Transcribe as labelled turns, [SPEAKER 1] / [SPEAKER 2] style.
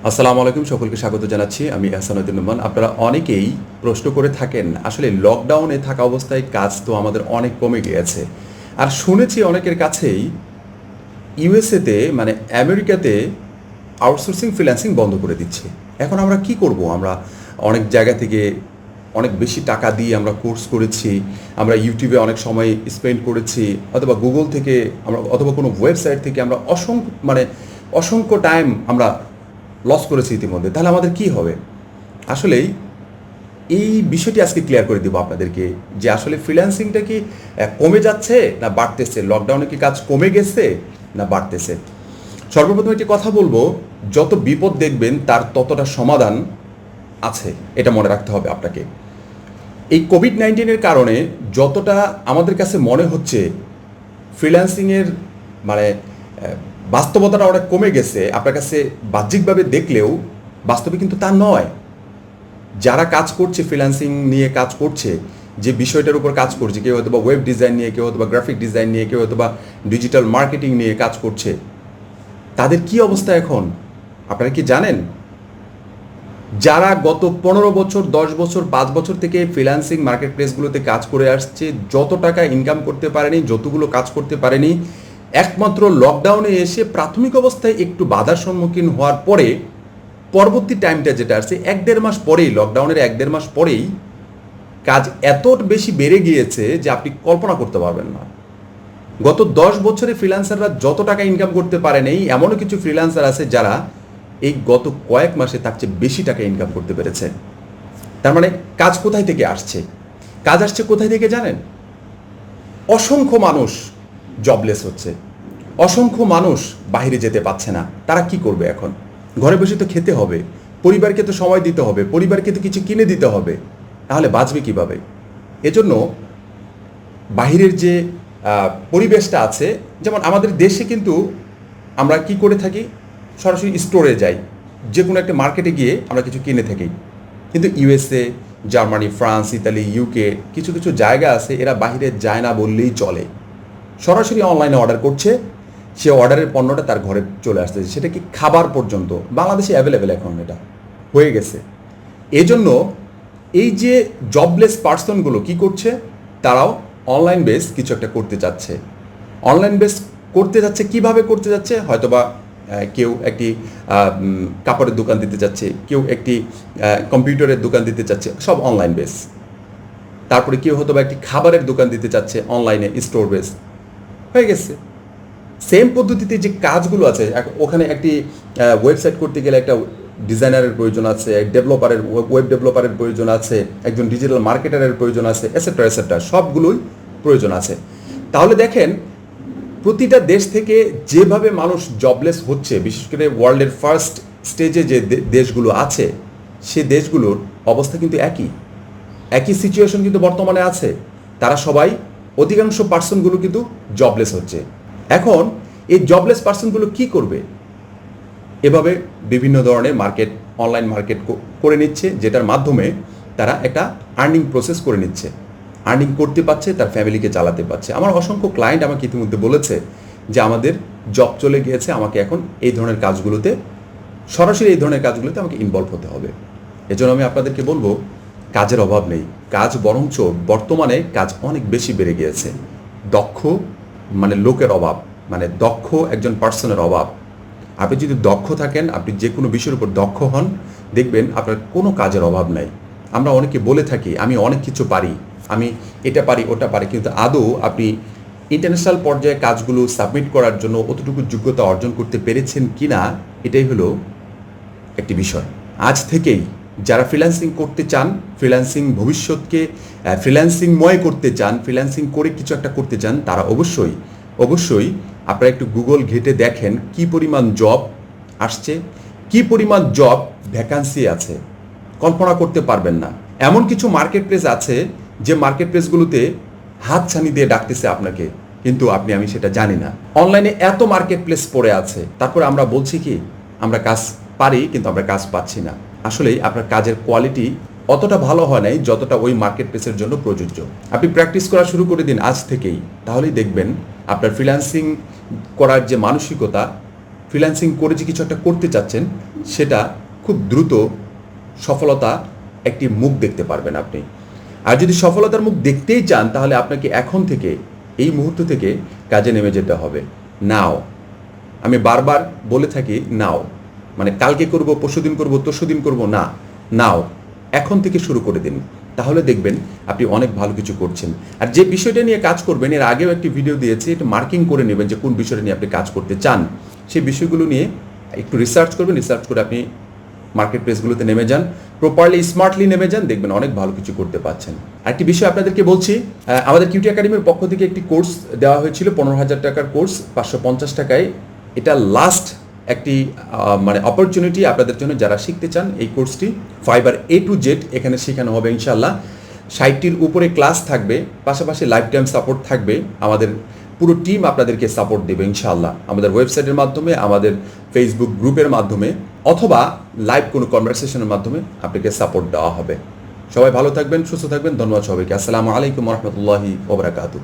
[SPEAKER 1] আসসালামু আলাইকুম, সকলকে স্বাগত জানাচ্ছি। আমি আহসান উদ্দিন নোমান। আপনারা অনেকেই প্রশ্ন করে থাকেন, আসলে লকডাউনে থাকা অবস্থায় কাজ তো আমাদের অনেক কমে গিয়েছে। আর শুনেছি অনেকের কাছেই ইউএসএতে মানে আমেরিকাতে আউটসোর্সিং ফ্রিল্যান্সিং বন্ধ করে দিচ্ছে। এখন আমরা কি করব? আমরা অনেক জায়গা থেকে অনেক বেশি টাকা দিয়ে আমরা কোর্স করেছি, আমরা ইউটিউবে অনেক সময় স্পেন্ড করেছি, অথবা গুগল থেকে আমরা অথবা কোনো ওয়েবসাইট থেকে আমরা অসংখ্য টাইম আমরা লস করেছি ইতিমধ্যে। তাহলে আমাদের কি হবে? আসলেই এই বিষয়টি আজকে ক্লিয়ার করে দেবো আপনাদেরকে যে আসলে ফ্রিল্যান্সিংটা কি কমে যাচ্ছে না বাড়তেছে, লকডাউনে কি কাজ কমে গেছে না বাড়তেছে। সর্বপ্রথম একটি কথা বলবো, যত বিপদ দেখবেন তার ততটা সমাধান আছে, এটা মনে রাখতে হবে আপনাকে। এই কোভিড-19-এর কারণে যতটা আমাদের কাছে মনে হচ্ছে ফ্রিল্যান্সিংয়ের মানে বাস্তবতাটা অনেক কমে গেছে, আপনার কাছে বাহ্যিকভাবে দেখলেও বাস্তবে কিন্তু তা নয়। যারা কাজ করছে, ফ্রিল্যান্সিং নিয়ে কাজ করছে, যে বিষয়টার উপর কাজ করছে, কেউ হয়তো বা ওয়েব ডিজাইন নিয়ে, কেউ হয়তো বা গ্রাফিক ডিজাইন নিয়ে, কেউ হয়তো বা ডিজিটাল মার্কেটিং নিয়ে কাজ করছে, তাদের কি অবস্থা এখন আপনারা কি জানেন? যারা গত 15 বছর, 10 বছর, 5 বছর থেকে ফ্রিল্যান্সিং মার্কেট প্লেসগুলোতে কাজ করে আসছে, যত টাকা ইনকাম করতে পারেনি, যতগুলো কাজ করতে পারেনি, একমাত্র লকডাউনে এসে প্রাথমিক অবস্থায় একটু বাধার সম্মুখীন হওয়ার পরে পরবর্তী টাইমটা যেটা আসছে 1-1.5 মাস পরেই, লকডাউনের 1-1.5 মাস পরেই কাজ এত বেশি বেড়ে গিয়েছে যে আপনি কল্পনা করতে পারবেন না। গত 10 বছরে ফ্রিল্যান্সাররা যত টাকা ইনকাম করতে পারে নেই, এমনও কিছু ফ্রিল্যান্সার আছে যারা এই গত কয়েক মাসে তার চেয়ে বেশি টাকা ইনকাম করতে পেরেছে। তার মানে কাজ কোথায় থেকে আসছে? কাজ আসছে কোথায় থেকে জানেন? অসংখ্য মানুষ জবলেস হচ্ছে, অসংখ্য মানুষ বাইরে যেতে পারছে না। তারা কি করবে এখন? ঘরে বসে তো খেতে হবে, পরিবারকে তো সময় দিতে হবে, পরিবারকে তো কিছু কিনে দিতে হবে, তাহলে বাঁচবে কিভাবে? এজন্য বাহিরের যে পরিবেশটা আছে, যেমন আমাদের দেশে কিন্তু আমরা কি করে থাকি, সরাসরি স্টোরে যাই, যে কোনো একটা মার্কেটে গিয়ে আমরা কিছু কিনে থাকি। কিন্তু USA, Germany, France, Italy, UK কিছু কিছু জায়গা আছে এরা বাহিরে যায় না বললেই চলে, সরাসরি অনলাইনে অর্ডার করছে, সে অর্ডারের পণ্যটা তার ঘরে চলে আসতেছে, সেটা কি খাবার পর্যন্ত বাংলাদেশে অ্যাভেলেবেল এখন এটা হয়ে গেছে। এজন্য এই যে জবলেস পার্সনগুলো কি করছে, তারাও অনলাইন বেস কিছু একটা করতে চাচ্ছে। অনলাইন বেস করতে যাচ্ছে, কিভাবে করতে যাচ্ছে? হয়তোবা কেউ একটি কাপড়ের দোকান দিতে চাচ্ছে, কেউ একটি কম্পিউটারের দোকান দিতে চাচ্ছে, সব অনলাইন বেস। তারপরে কেউ হয়তো বা একটি খাবারের দোকান দিতে চাচ্ছে, অনলাইনে স্টোর বেস হয়ে গেছে। সেম পদ্ধতিতে যে কাজগুলো আছে, ওখানে একটি ওয়েবসাইট করতে গেলে একটা ডিজাইনারের প্রয়োজন আছে, ডেভেলপারের, ওয়েব ডেভেলপারের প্রয়োজন আছে, একজন ডিজিটাল মার্কেটারের প্রয়োজন আছে, এটসেট্রা এটসেট্রা, সবগুলোই প্রয়োজন আছে। তাহলে দেখেন প্রতিটা দেশ থেকে যেভাবে মানুষ জবলেস হচ্ছে, বিশেষ করে ওয়ার্ল্ডের ফার্স্ট স্টেজে যে দেশগুলো আছে, সে দেশগুলোর অবস্থা কিন্তু একই সিচুয়েশন কিন্তু বর্তমানে আছে। তারা সবাই, অধিকাংশ পার্সনগুলো কিন্তু জবলেস হচ্ছে। এখন এই জবলেস পার্সনগুলো কি করবে? এভাবে বিভিন্ন ধরনের মার্কেট, অনলাইন মার্কেট করে নিচ্ছে, যেটার মাধ্যমে তারা একটা আর্নিং প্রসেস করে নিচ্ছে, আর্নিং করতে পারছে, তার ফ্যামিলিকে চালাতে পারছে। আমার অসংখ্য ক্লায়েন্ট আমাকে ইতিমধ্যে বলেছে যে আমাদের জব চলে গিয়েছে, আমাকে এখন এই ধরনের কাজগুলোতে, সরাসরি এই ধরনের কাজগুলোতে আমাকে ইনভলভ হতে হবে। এজন্য আমি আপনাদেরকে বলবো, কাজের অভাব নেই, কাজ বরঞ্চ বর্তমানে কাজ অনেক বেশি বেড়ে গিয়েছে। দক্ষ মানে লোকের অভাব, মানে দক্ষ একজন পার্সনের অভাব। আপনি যদি দক্ষ থাকেন, আপনি যে কোনো বিষয়ের উপর দক্ষ হন, দেখবেন আপনার কোনো কাজের অভাব নাই। আমরা অনেকে বলে থাকি আমি অনেক কিছু পারি, আমি এটা পারি ওটা পারি, কিন্তু আদৌ আপনি ইন্টারন্যাশনাল পর্যায়ে কাজগুলো সাবমিট করার জন্য অতটুকু যোগ্যতা অর্জন করতে পেরেছেন কি না, এটাই হলো একটি বিষয়। আজ থেকেই যারা ফ্রিল্যান্সিং করতে চান, ফ্রিল্যান্সিং ভবিষ্যৎকে ফ্রিল্যান্সিংময় করতে চান, ফ্রিল্যান্সিং করে কিছু একটা করতে চান, তারা অবশ্যই আপনারা একটু গুগল ঘেটে দেখেন কি পরিমাণ জব আসছে, কি পরিমাণ জব ভ্যাকান্সি আছে, কল্পনা করতে পারবেন না। এমন কিছু মার্কেট প্লেস আছে যে মার্কেট প্লেসগুলোতে হাতছানি দিয়ে ডাকতেছে আপনাকে, কিন্তু আমি সেটা জানি না। অনলাইনে এত মার্কেট প্লেস পড়ে আছে, তারপরে আমরা বলছি কি আমরা কাজ পারি, কিন্তু আমরা কাজ পাচ্ছি না। আসলেই আপনার কাজের কোয়ালিটি অতটা ভালো হয় নাই যতটা ওই মার্কেট প্লেসের জন্য প্রযোজ্য। আপনি প্র্যাকটিস করা শুরু করে দিন আজ থেকেই, তাহলেই দেখবেন আপনার ফ্রিল্যান্সিং করার যে মানসিকতা, ফ্রিল্যান্সিং করে যে কিছু একটা করতে চাচ্ছেন, সেটা খুব দ্রুত সফলতা একটি মুখ দেখতে পারবেন আপনি। আর যদি সফলতার মুখ দেখতেই চান, তাহলে আপনাকে এখন থেকে, এই মুহূর্ত থেকে কাজে নেমে যেতে হবে। নাও, আমি বারবার বলে থাকি নাও, মানে কালকে করব, পরশুদিন করব, তরশুদিন করব না, নাও, এখন থেকে শুরু করে দিন। তাহলে দেখবেন আপনি অনেক ভালো কিছু করছেন। আর যে বিষয়টা নিয়ে কাজ করবেন, এর আগেও একটি ভিডিও দিয়েছি, এটা মার্কিং করে নেবেন যে কোন বিষয়টা নিয়ে আপনি কাজ করতে চান। সেই বিষয়গুলো নিয়ে একটু রিসার্চ করবেন, রিসার্চ করে আপনি মার্কেট প্লেসগুলোতে নেমে যান, প্রপারলি স্মার্টলি নেমে যান, দেখবেন অনেক ভালো কিছু করতে পারছেন। আরেকটি বিষয় আপনাদেরকে বলছি, আমাদের কিউটি একাডেমির পক্ষ থেকে একটি কোর্স দেওয়া হয়েছিল, 15,000 টাকার কোর্স, 550 টাকায়। এটা লাস্ট একটি মানে অপরচুনিটি আপনাদের জন্য যারা শিখতে চান এই কোর্সটি। ফাইবার A to Z এখানে শেখানো হবে ইনশাল্লাহ। 60টির উপরে ক্লাস থাকবে, পাশাপাশি লাইফ টাইম সাপোর্ট থাকবে। আমাদের পুরো টিম আপনাদেরকে সাপোর্ট দেবে ইনশাআল্লাহ, আমাদের ওয়েবসাইটের মাধ্যমে, আমাদের ফেসবুক গ্রুপের মাধ্যমে, অথবা লাইভ কোনো কনভারসেশনের মাধ্যমে আপনাকে সাপোর্ট দেওয়া হবে। সবাই ভালো থাকবেন, সুস্থ থাকবেন। ধন্যবাদ সবাইকে। আসসালামু আলাইকুম রহমতুল্লাহি ওয়া বারাকাতুহু।